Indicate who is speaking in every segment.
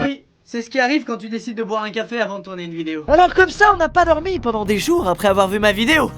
Speaker 1: Oui, c'est ce qui arrive quand tu décides de boire un café avant de tourner une vidéo.
Speaker 2: Alors comme ça, on n'a pas dormi pendant des jours après avoir vu ma vidéo.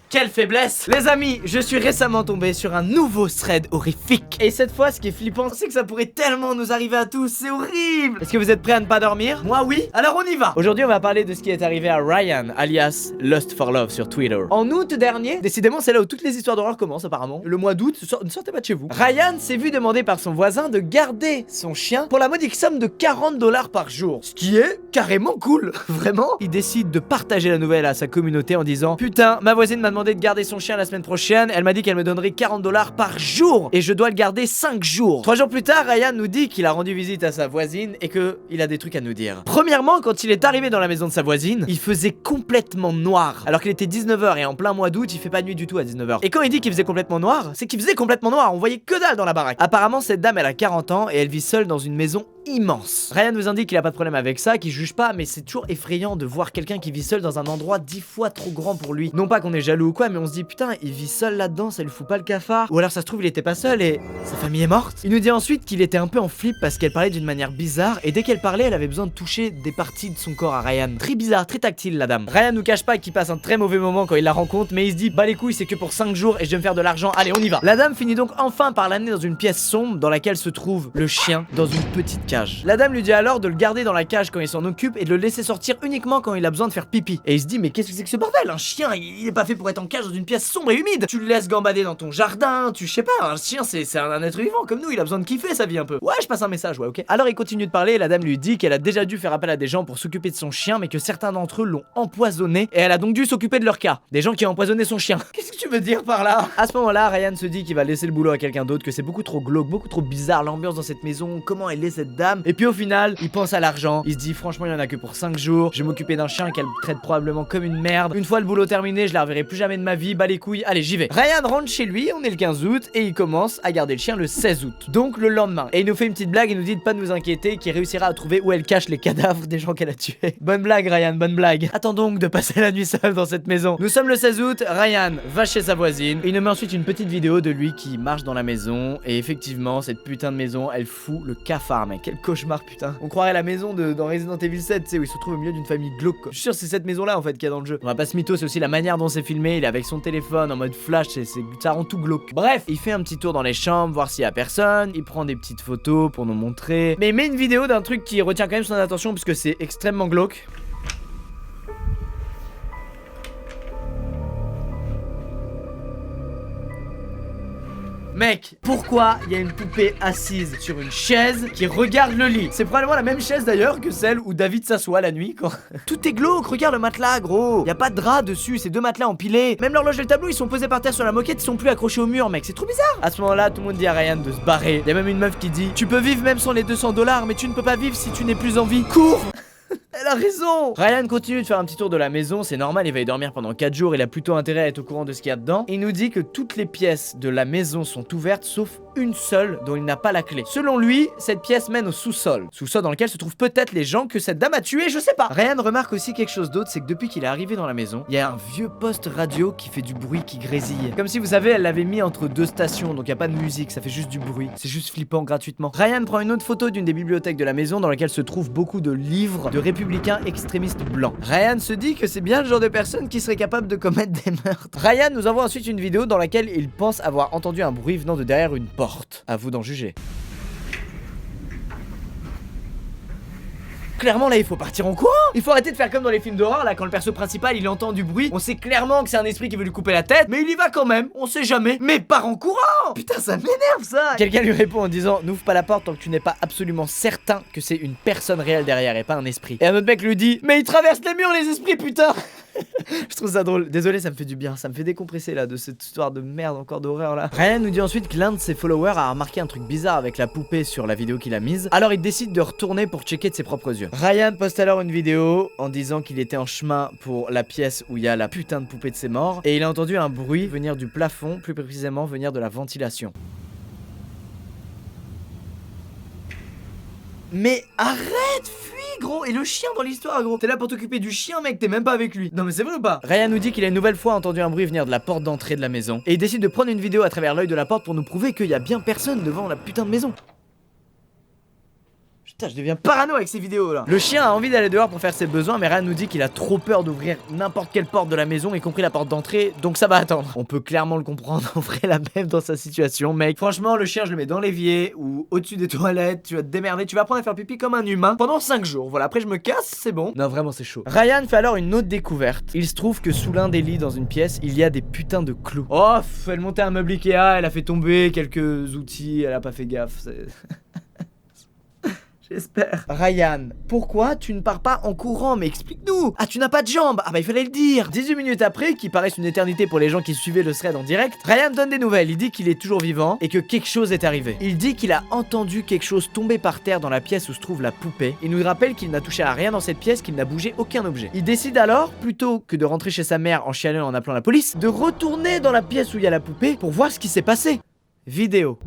Speaker 2: Quelle faiblesse! Les amis, je suis récemment tombé sur un nouveau thread horrifique. Et cette fois, ce qui est flippant, c'est que ça pourrait tellement nous arriver à tous, c'est horrible! Est-ce que vous êtes prêts à ne pas dormir? Moi oui! Alors on y va! Aujourd'hui, on va parler de ce qui est arrivé à Ryan, alias Lust for Love sur Twitter. En août dernier, décidément c'est là où toutes les histoires d'horreur commencent apparemment. Le mois d'août, ne sortez pas de chez vous. Ryan s'est vu demander par son voisin de garder son chien pour la modique somme de 40$ par jour. Ce qui est carrément cool! Vraiment? Il décide de partager la nouvelle à sa communauté en disant: putain, ma voisine m'a demandé de garder son chien la semaine prochaine, elle m'a dit qu'elle me donnerait 40$ par jour et je dois le garder 5 jours. 3 jours plus tard, Ryan nous dit qu'il a rendu visite à sa voisine et que il a des trucs à nous dire. Premièrement, quand il est arrivé dans la maison de sa voisine, il faisait complètement noir. Alors qu'il était 19h et en plein mois d'août, il fait pas nuit du tout à 19h. Et quand il dit qu'il faisait complètement noir, c'est qu'il faisait complètement noir, on voyait que dalle dans la baraque. Apparemment, cette dame, elle a 40 ans et elle vit seule dans une maison immense. Ryan nous indique qu'il a pas de problème avec ça, qu'il juge pas, mais c'est toujours effrayant de voir quelqu'un qui vit seul dans un endroit 10 fois trop grand pour lui. Non pas qu'on est jaloux ou quoi, mais on se dit putain, il vit seul là-dedans, ça lui fout pas le cafard. Ou alors ça se trouve il était pas seul et sa famille est morte. Il nous dit ensuite qu'il était un peu en flip parce qu'elle parlait d'une manière bizarre et dès qu'elle parlait, elle avait besoin de toucher des parties de son corps à Ryan. Très bizarre, très tactile la dame. Ryan nous cache pas qu'il passe un très mauvais moment quand il la rencontre, mais il se dit bah les couilles, c'est que pour 5 jours et je vais me faire de l'argent. Allez, on y va. La dame finit donc enfin par l'amener dans une pièce sombre dans laquelle se trouve le chien dans une petite cage. La dame lui dit alors de le garder dans la cage quand il s'en occupe et de le laisser sortir uniquement quand il a besoin de faire pipi. Et il se dit mais qu'est-ce que c'est que ce bordel? Un chien, il est pas fait pour être en cage dans une pièce sombre et humide. Tu le laisses gambader dans ton jardin, tu sais pas, un chien c'est un être vivant comme nous, il a besoin de kiffer sa vie un peu. Ouais, je passe un message, ouais, ok. Alors il continue de parler et la dame lui dit qu'elle a déjà dû faire appel à des gens pour s'occuper de son chien mais que certains d'entre eux l'ont empoisonné et elle a donc dû s'occuper de leur cas. Des gens qui ont empoisonné son chien. Qu'est-ce que tu veux dire par là? À ce moment-là, Ryan se dit qu'il va laisser le boulot à quelqu'un d'autre, que c'est beaucoup trop glauque, beaucoup trop bizarre l'ambiance dans cette maison, comment elle est cette dame. Et puis au final, il pense à l'argent, il se dit franchement il y en a que pour 5 jours, je vais m'occuper d'un chien qu'elle traite probablement comme une merde. Une fois le boulot terminé, je la reverrai plus jamais de ma vie, bah les couilles, allez j'y vais. Ryan rentre chez lui, on est le 15 août et il commence à garder le chien le 16 août. Donc le lendemain. Et il nous fait une petite blague, il nous dit de pas nous inquiéter, qu'il réussira à trouver où elle cache les cadavres des gens qu'elle a tués. Bonne blague Ryan, bonne blague. Attends donc de passer la nuit seul dans cette maison. Nous sommes le 16 août, Ryan va chez sa voisine. Il nous met ensuite une petite vidéo de lui qui marche dans la maison et effectivement cette putain de maison, elle fout le cafard mec. Quel cauchemar putain. On croirait la maison dans Resident Evil 7, tu sais, où il se trouve au milieu d'une famille glauque quoi. Je suis sûr c'est cette maison là en fait qu'il y a dans le jeu. On va pas se mytho, c'est aussi la manière dont c'est filmé, il est avec son téléphone en mode flash, ça rend tout glauque. Bref, il fait un petit tour dans les chambres, voir s'il y a personne, il prend des petites photos pour nous montrer, mais il met une vidéo d'un truc qui retient quand même son attention puisque c'est extrêmement glauque. Mec, pourquoi il y a une poupée assise sur une chaise qui regarde le lit? C'est probablement la même chaise d'ailleurs que celle où David s'assoit la nuit quand... Tout est glauque, regarde le matelas gros. Y a pas de drap dessus, c'est 2 matelas empilés. Même l'horloge et le tableau ils sont posés par terre sur la moquette, ils sont plus accrochés au mur mec, c'est trop bizarre. À ce moment là tout le monde dit à Ryan de se barrer. Y a même une meuf qui dit: tu peux vivre même sans les 200$, mais tu ne peux pas vivre si tu n'es plus en vie. Cours. Elle a raison. Ryan continue de faire un petit tour de la maison, c'est normal, il va y dormir pendant 4 jours, il a plutôt intérêt à être au courant de ce qu'il y a dedans. Il nous dit que toutes les pièces de la maison sont ouvertes sauf une seule dont il n'a pas la clé. Selon lui, cette pièce mène au sous-sol. Sous-sol dans lequel se trouvent peut-être les gens que cette dame a tués, je sais pas. Ryan remarque aussi quelque chose d'autre, c'est que depuis qu'il est arrivé dans la maison, il y a un vieux poste radio qui fait du bruit, qui grésille. Comme si vous savez, elle l'avait mis entre 2 stations, donc il y a pas de musique, ça fait juste du bruit. C'est juste flippant gratuitement. Ryan prend une autre photo d'une des bibliothèques de la maison dans laquelle se trouvent beaucoup de livres de républicains extrémistes blancs. Ryan se dit que c'est bien le genre de personne qui serait capable de commettre des meurtres. Ryan nous envoie ensuite une vidéo dans laquelle il pense avoir entendu un bruit venant de derrière une porte. À vous d'en juger. Clairement là il faut partir en courant. Il faut arrêter de faire comme dans les films d'horreur là, quand le perso principal il entend du bruit, on sait clairement que c'est un esprit qui veut lui couper la tête, mais il y va quand même, on sait jamais. Mais part en courant. Putain ça m'énerve ça. Quelqu'un lui répond en disant: n'ouvre pas la porte tant que tu n'es pas absolument certain que c'est une personne réelle derrière et pas un esprit. Et un autre mec lui dit: mais ils traversent les murs les esprits putain. Je trouve ça drôle, désolé ça me fait du bien, ça me fait décompresser là de cette histoire de merde encore d'horreur là. Ryan nous dit ensuite que l'un de ses followers a remarqué un truc bizarre avec la poupée sur la vidéo qu'il a mise, alors il décide de retourner pour checker de ses propres yeux. Ryan poste alors une vidéo en disant qu'il était en chemin pour la pièce où il y a la putain de poupée de ses morts et il a entendu un bruit venir du plafond, plus précisément venir de la ventilation. Mais arrête, fuis gros. Et le chien dans l'histoire gros. T'es là pour t'occuper du chien mec, t'es même pas avec lui. Non mais c'est vrai ou pas? Ryan nous dit qu'il a une nouvelle fois entendu un bruit venir de la porte d'entrée de la maison. Et il décide de prendre une vidéo à travers l'œil de la porte pour nous prouver qu'il y a bien personne devant la putain de maison. Putain, je deviens parano avec ces vidéos là. Le chien a envie d'aller dehors pour faire ses besoins, mais Ryan nous dit qu'il a trop peur d'ouvrir n'importe quelle porte de la maison, y compris la porte d'entrée, donc ça va attendre. On peut clairement le comprendre, on ferait la même dans sa situation, mec. Franchement, le chien, je le mets dans l'évier ou au-dessus des toilettes, tu vas te démerder, tu vas apprendre à faire pipi comme un humain pendant 5 jours. Voilà, après je me casse, c'est bon. Non, vraiment, c'est chaud. Ryan fait alors une autre découverte. Il se trouve que sous l'un des lits dans une pièce, il y a des putains de clous. Oh, elle montait un meuble Ikea, elle a fait tomber quelques outils, elle a pas fait gaffe, c'est... J'espère. Ryan, pourquoi tu ne pars pas en courant? Mais explique-nous. Ah, tu n'as pas de jambes. Ah bah il fallait le dire. 18 minutes après, qui paraissent une éternité pour les gens qui suivaient le thread en direct, Ryan donne des nouvelles. Il dit qu'il est toujours vivant et que quelque chose est arrivé. Il dit qu'il a entendu quelque chose tomber par terre dans la pièce où se trouve la poupée. Il nous rappelle qu'il n'a touché à rien dans cette pièce, qu'il n'a bougé aucun objet. Il décide alors, plutôt que de rentrer chez sa mère en chialant en appelant la police, de retourner dans la pièce où il y a la poupée pour voir ce qui s'est passé. Vidéo.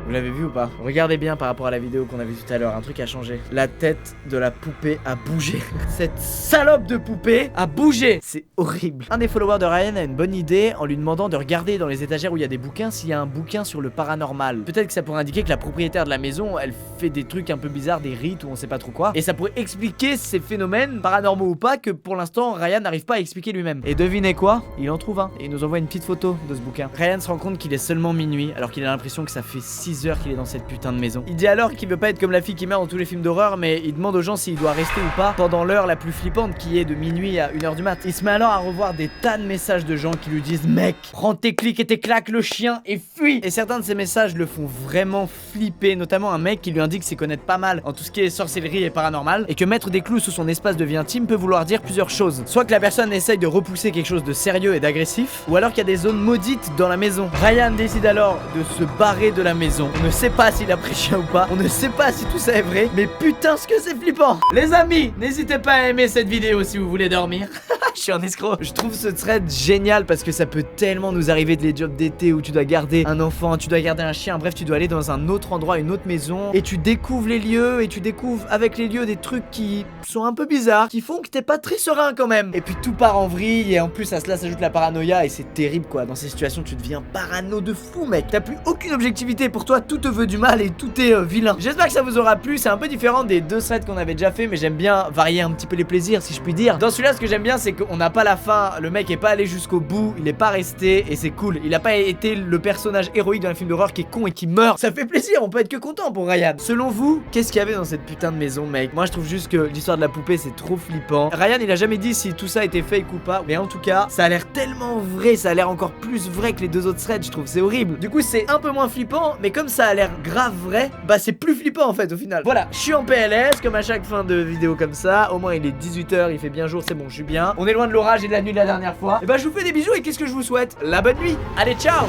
Speaker 2: Vous l'avez vu ou pas? Regardez bien par rapport à la vidéo qu'on a vue tout à l'heure, un truc a changé. La tête de la poupée a bougé. Cette salope de poupée a bougé. C'est horrible. Un des followers de Ryan a une bonne idée en lui demandant de regarder dans les étagères où il y a des bouquins s'il y a un bouquin sur le paranormal. Peut-être que ça pourrait indiquer que la propriétaire de la maison, elle fait des trucs un peu bizarres, des rites ou on sait pas trop quoi. Et ça pourrait expliquer ces phénomènes, paranormaux ou pas, que pour l'instant Ryan n'arrive pas à expliquer lui-même. Et devinez quoi? Il en trouve un. Et il nous envoie une petite photo de ce bouquin. Ryan se rend compte qu'il est seulement minuit alors qu'il a l'impression que ça fait 6 heures qu'il est dans cette putain de maison. Il dit alors qu'il veut pas être comme la fille qui meurt dans tous les films d'horreur, mais il demande aux gens s'il doit rester ou pas pendant l'heure la plus flippante qui est de minuit à 1h du mat. Il se met alors à revoir des tas de messages de gens qui lui disent: mec, prends tes clics et tes claques, le chien, et fuis. Et certains de ces messages le font vraiment flipper, notamment un mec qui lui indique s'y connaître pas mal en tout ce qui est sorcellerie et paranormal, et que mettre des clous sous son espace de vie intime peut vouloir dire plusieurs choses. Soit que la personne essaye de repousser quelque chose de sérieux et d'agressif, ou alors qu'il y a des zones maudites dans la maison. Ryan décide alors de se barrer de la maison. On ne sait pas s'il a pris chien ou pas, on ne sait pas si tout ça est vrai, mais putain ce que c'est flippant. Les amis, n'hésitez pas à aimer cette vidéo si vous voulez dormir. Je suis un escroc. Je trouve ce thread génial parce que ça peut tellement nous arriver de les jobs d'été où tu dois garder un enfant, tu dois garder un chien, bref tu dois aller dans un autre endroit, une autre maison, et tu découvres les lieux, et tu découvres avec les lieux des trucs qui sont un peu bizarres, qui font que t'es pas très serein quand même. Et puis tout part en vrille, et en plus à cela s'ajoute la paranoïa, et c'est terrible quoi. Dans ces situations tu deviens parano de fou mec. T'as plus aucune objectivité, pour toi tout te veut du mal et tout est vilain. J'espère que ça vous aura plu, c'est un peu différent des deux threads qu'on avait déjà fait, mais j'aime bien varier un petit peu les plaisirs si je puis dire. Dans celui-là ce que j'aime bien c'est qu'on n'a pas la fin, le mec est pas allé jusqu'au bout, il est pas resté et c'est cool. Il a pas été le personnage héroïque dans un film d'horreur qui est con et qui meurt. Ça fait plaisir, on peut être que content pour Ryan. Selon vous, qu'est-ce qu'il y avait dans cette putain de maison mec? Moi je trouve juste que l'histoire de la poupée c'est trop flippant. Ryan il a jamais dit si tout ça était fake ou pas, mais en tout cas ça a l'air tellement vrai, ça a l'air encore plus vrai que les deux autres threads, je trouve c'est horrible. Du coup c'est un peu moins flippant, mais comme ça a l'air grave vrai, bah c'est plus flippant en fait au final. Voilà, je suis en PLS comme à chaque fin de vidéo comme ça. Au moins il est 18h, il fait bien jour, c'est bon, je suis bien. On est loin de l'orage et de la nuit de la dernière fois. Et bah je vous fais des bisous et qu'est-ce que je vous souhaite? La bonne nuit. Allez, ciao.